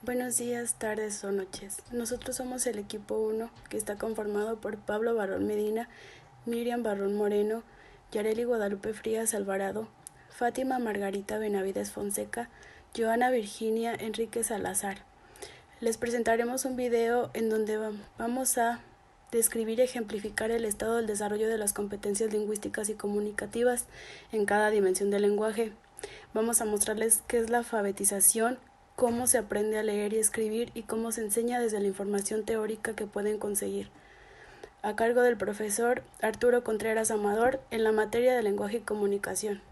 Buenos días, tardes o noches. Nosotros somos el equipo 1, que está conformado por Pablo Barrón Medina, Miriam Barrón Moreno, Yareli Guadalupe Frías Alvarado, Fátima Margarita Benavides Fonseca, Joana Virginia Enrique Salazar. Les presentaremos un video en donde vamos a describir y ejemplificar el estado del desarrollo de las competencias lingüísticas y comunicativas en cada dimensión del lenguaje. Vamos a mostrarles qué es la alfabetización, cómo se aprende a leer y escribir y cómo se enseña desde la información teórica que pueden conseguir. A cargo del profesor Arturo Contreras Amador en la materia de lenguaje y comunicación.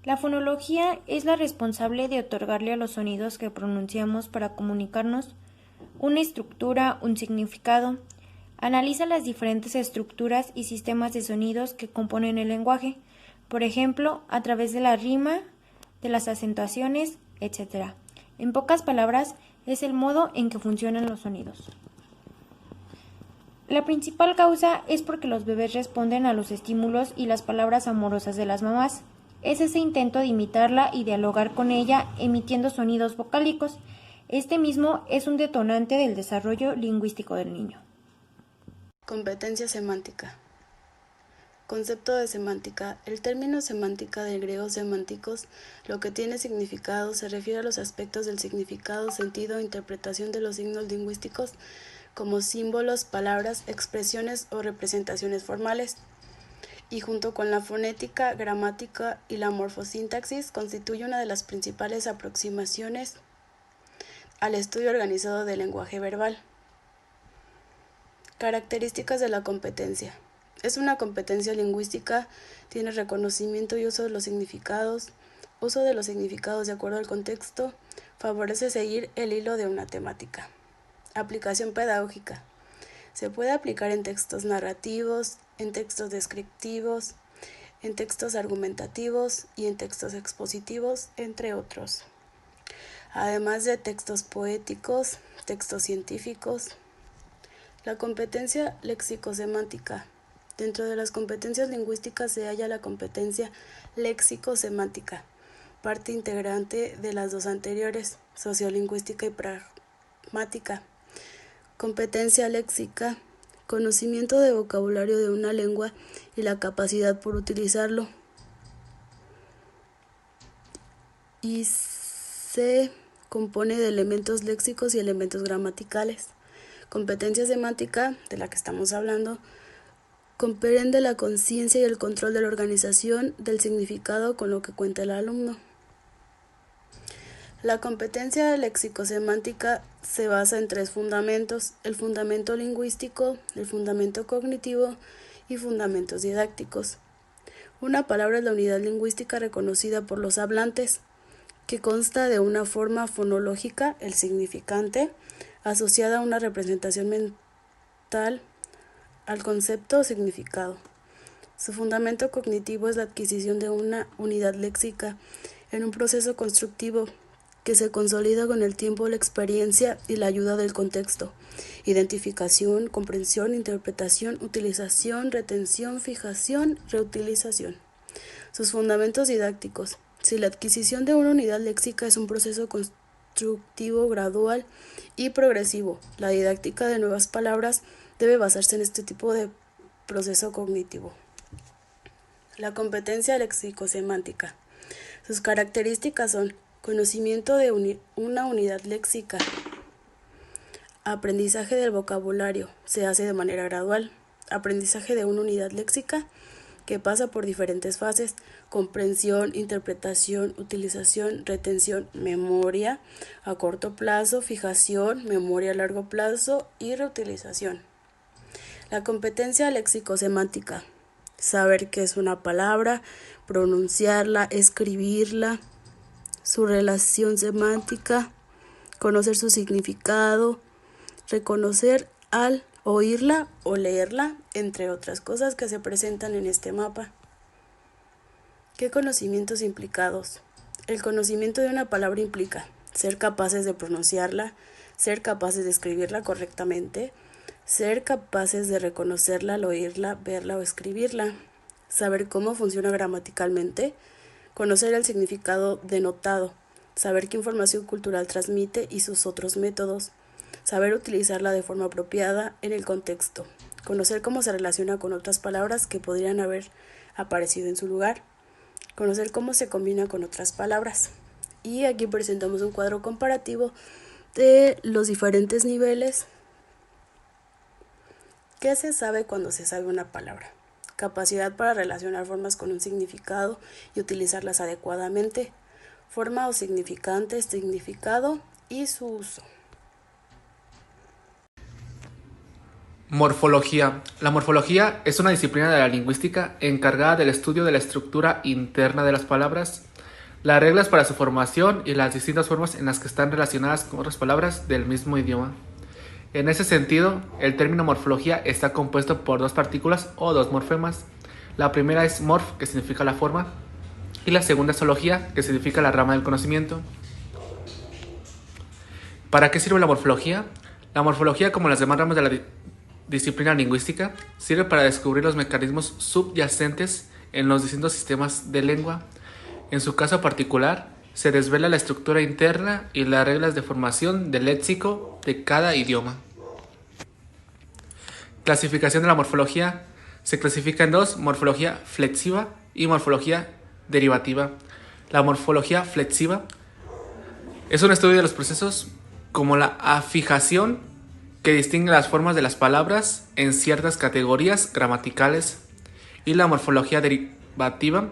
La fonología es la responsable de otorgarle a los sonidos que pronunciamos para comunicarnos una estructura, un significado. Analiza las diferentes estructuras y sistemas de sonidos que componen el lenguaje, por ejemplo, a través de la rima, de las acentuaciones, etc. En pocas palabras, es el modo en que funcionan los sonidos. La principal causa es porque los bebés responden a los estímulos y las palabras amorosas de las mamás. Es ese intento de imitarla y dialogar con ella emitiendo sonidos vocálicos. Este mismo es un detonante del desarrollo lingüístico del niño. Competencia semántica. Concepto de semántica. El término semántica del griego semánticos, lo que tiene significado, se refiere a los aspectos del significado, sentido e interpretación de los signos lingüísticos como símbolos, palabras, expresiones o representaciones formales, y junto con la fonética, gramática y la morfosintaxis constituye una de las principales aproximaciones al estudio organizado del lenguaje verbal. Características de la competencia. Es una competencia lingüística, tiene reconocimiento y uso de los significados de acuerdo al contexto, favorece seguir el hilo de una temática. Aplicación pedagógica. Se puede aplicar en textos narrativos, en textos descriptivos, en textos argumentativos y en textos expositivos, entre otros. Además de textos poéticos, textos científicos. La competencia léxico-semántica. Dentro de las competencias lingüísticas se halla la competencia léxico-semántica, parte integrante de las dos anteriores, sociolingüística y pragmática. Competencia léxica, conocimiento de vocabulario de una lengua y la capacidad por utilizarlo. Y se compone de elementos léxicos y elementos gramaticales. Competencia semántica, de la que estamos hablando, comprende la conciencia y el control de la organización del significado con lo que cuenta el alumno. La competencia léxico-semántica se basa en 3 fundamentos: el fundamento lingüístico, el fundamento cognitivo y fundamentos didácticos. Una palabra es la unidad lingüística reconocida por los hablantes, que consta de una forma fonológica, el significante, asociada a una representación mental al concepto o significado. Su fundamento cognitivo es la adquisición de una unidad léxica en un proceso constructivo que se consolida con el tiempo, la experiencia y la ayuda del contexto: identificación, comprensión, interpretación, utilización, retención, fijación, reutilización. Sus fundamentos didácticos. Si la adquisición de una unidad léxica es un proceso constructivo, gradual y progresivo, la didáctica de nuevas palabras debe basarse en este tipo de proceso cognitivo. La competencia léxico-semántica. Sus características son: conocimiento de una unidad léxica. Aprendizaje del vocabulario. Se hace de manera gradual. Aprendizaje de una unidad léxica que pasa por diferentes fases: comprensión, interpretación, utilización, retención, memoria a corto plazo, fijación, memoria a largo plazo y reutilización. La competencia léxico-semántica. Saber qué es una palabra, pronunciarla, escribirla, su relación semántica, conocer su significado, reconocer al oírla o leerla, entre otras cosas que se presentan en este mapa. ¿Qué conocimientos implicados? El conocimiento de una palabra implica ser capaces de pronunciarla, ser capaces de escribirla correctamente, ser capaces de reconocerla al oírla, verla o escribirla, saber cómo funciona gramaticalmente, Conocer el significado denotado, saber qué información cultural transmite y sus otros métodos, saber utilizarla de forma apropiada en el contexto, conocer cómo se relaciona con otras palabras que podrían haber aparecido en su lugar, conocer cómo se combina con otras palabras. Y aquí presentamos un cuadro comparativo de los diferentes niveles que se sabe cuando se sabe una palabra. Capacidad para relacionar formas con un significado y utilizarlas adecuadamente. Forma o significante, significado y su uso. Morfología. La morfología es una disciplina de la lingüística encargada del estudio de la estructura interna de las palabras, las reglas para su formación y las distintas formas en las que están relacionadas con otras palabras del mismo idioma. En ese sentido, el término morfología está compuesto por dos partículas o dos morfemas. La primera es morf, que significa la forma, y la segunda es ología, que significa la rama del conocimiento. ¿Para qué sirve la morfología? La morfología, como las demás ramas de la disciplina lingüística, sirve para descubrir los mecanismos subyacentes en los distintos sistemas de lengua. En su caso particular, se desvela la estructura interna y las reglas de formación del léxico de cada idioma. Clasificación de la morfología. Se clasifica en dos: morfología flexiva y morfología derivativa. La morfología flexiva es un estudio de los procesos como la afijación, que distingue las formas de las palabras en ciertas categorías gramaticales, y la morfología derivativa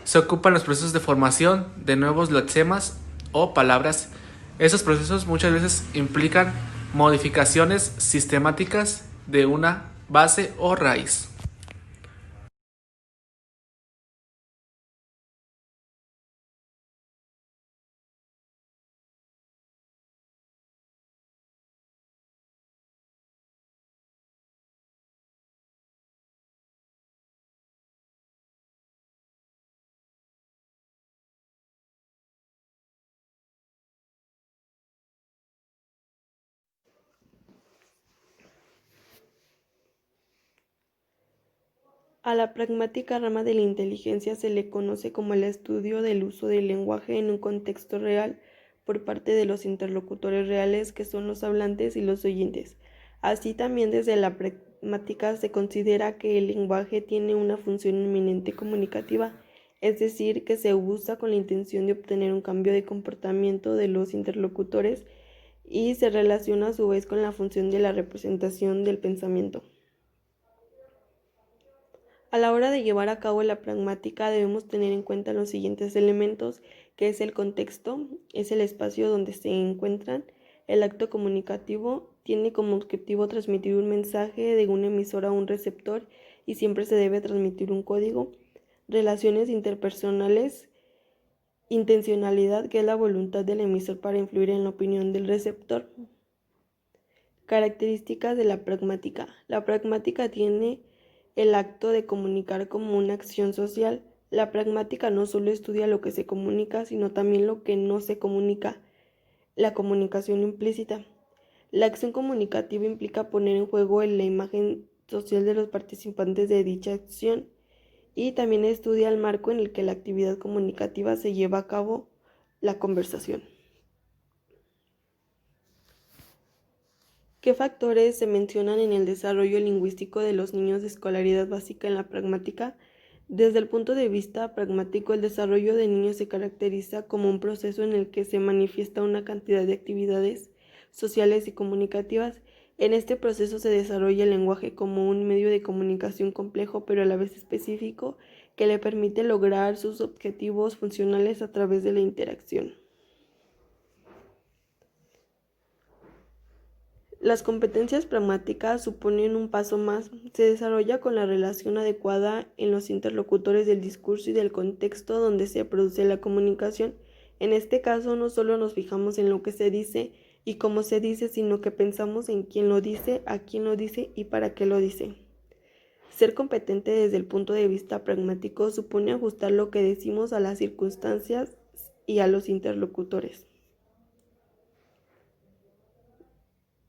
se ocupa en los procesos de formación de nuevos lexemas o palabras. Esos procesos muchas veces implican modificaciones sistemáticas de una base o raíz. A la pragmática rama de la inteligencia se le conoce como el estudio del uso del lenguaje en un contexto real por parte de los interlocutores reales, que son los hablantes y los oyentes. Así también desde la pragmática se considera que el lenguaje tiene una función eminentemente comunicativa, es decir, que se usa con la intención de obtener un cambio de comportamiento de los interlocutores y se relaciona a su vez con la función de la representación del pensamiento. A la hora de llevar a cabo la pragmática debemos tener en cuenta los siguientes elementos, que es el contexto, es el espacio donde se encuentran. El acto comunicativo tiene como objetivo transmitir un mensaje de un emisor a un receptor y siempre se debe transmitir un código. Relaciones interpersonales, intencionalidad, que es la voluntad del emisor para influir en la opinión del receptor. Características de la pragmática. La pragmática tiene el acto de comunicar como una acción social. La pragmática no solo estudia lo que se comunica, sino también lo que no se comunica, la comunicación implícita. La acción comunicativa implica poner en juego la imagen social de los participantes de dicha acción, y también estudia el marco en el que la actividad comunicativa se lleva a cabo, la conversación. ¿Qué factores se mencionan en el desarrollo lingüístico de los niños de escolaridad básica en la pragmática? Desde el punto de vista pragmático, el desarrollo de niños se caracteriza como un proceso en el que se manifiesta una cantidad de actividades sociales y comunicativas. En este proceso se desarrolla el lenguaje como un medio de comunicación complejo, pero a la vez específico, que le permite lograr sus objetivos funcionales a través de la interacción. Las competencias pragmáticas suponen un paso más. Se desarrolla con la relación adecuada en los interlocutores del discurso y del contexto donde se produce la comunicación. En este caso, no solo nos fijamos en lo que se dice y cómo se dice, sino que pensamos en quién lo dice, a quién lo dice y para qué lo dice. Ser competente desde el punto de vista pragmático supone ajustar lo que decimos a las circunstancias y a los interlocutores.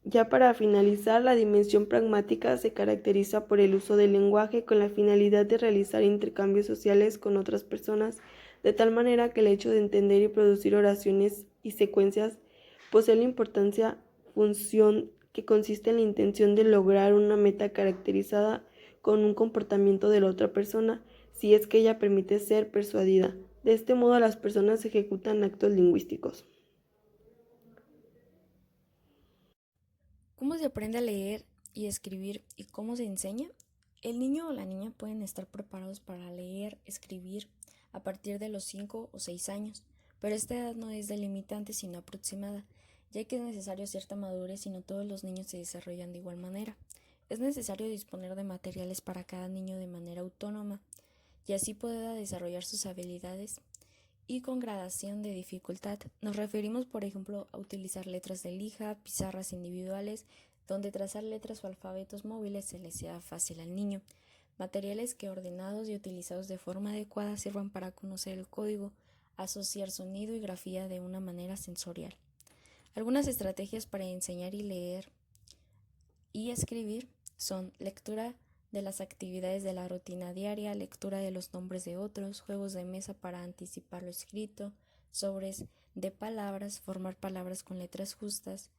Ya para finalizar, la dimensión pragmática se caracteriza por el uso del lenguaje con la finalidad de realizar intercambios sociales con otras personas, de tal manera que el hecho de entender y producir oraciones y secuencias posee la importancia función que consiste en la intención de lograr una meta caracterizada con un comportamiento de la otra persona, si es que ella permite ser persuadida. De este modo, las personas ejecutan actos lingüísticos. ¿Cómo se aprende a leer y escribir y cómo se enseña? El niño o la niña pueden estar preparados para leer, escribir a partir de los 5 o 6 años, pero esta edad no es delimitante sino aproximada, ya que es necesario cierta madurez y no todos los niños se desarrollan de igual manera. Es necesario disponer de materiales para cada niño de manera autónoma y así pueda desarrollar sus habilidades y con gradación de dificultad. Nos referimos, por ejemplo, a utilizar letras de lija, pizarras individuales, donde trazar letras o alfabetos móviles se le sea fácil al niño. Materiales que ordenados y utilizados de forma adecuada sirvan para conocer el código, asociar sonido y grafía de una manera sensorial. Algunas estrategias para enseñar y leer y escribir son lectura de las actividades de la rutina diaria, lectura de los nombres de otros, juegos de mesa para anticipar lo escrito, sobres de palabras, formar palabras con letras justas,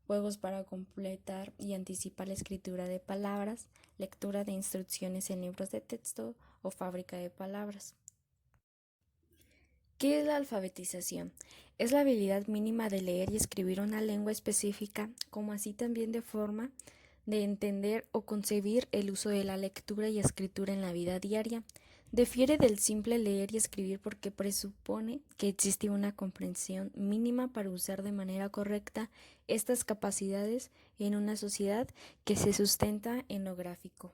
juegos para completar y anticipar la escritura de palabras, lectura de instrucciones en libros de texto o fábrica de palabras. ¿Qué es la alfabetización? Es la habilidad mínima de leer y escribir una lengua específica, como así también de forma de entender o concebir el uso de la lectura y escritura en la vida diaria. Difiere del simple leer y escribir porque presupone que existe una comprensión mínima para usar de manera correcta estas capacidades en una sociedad que se sustenta en lo gráfico.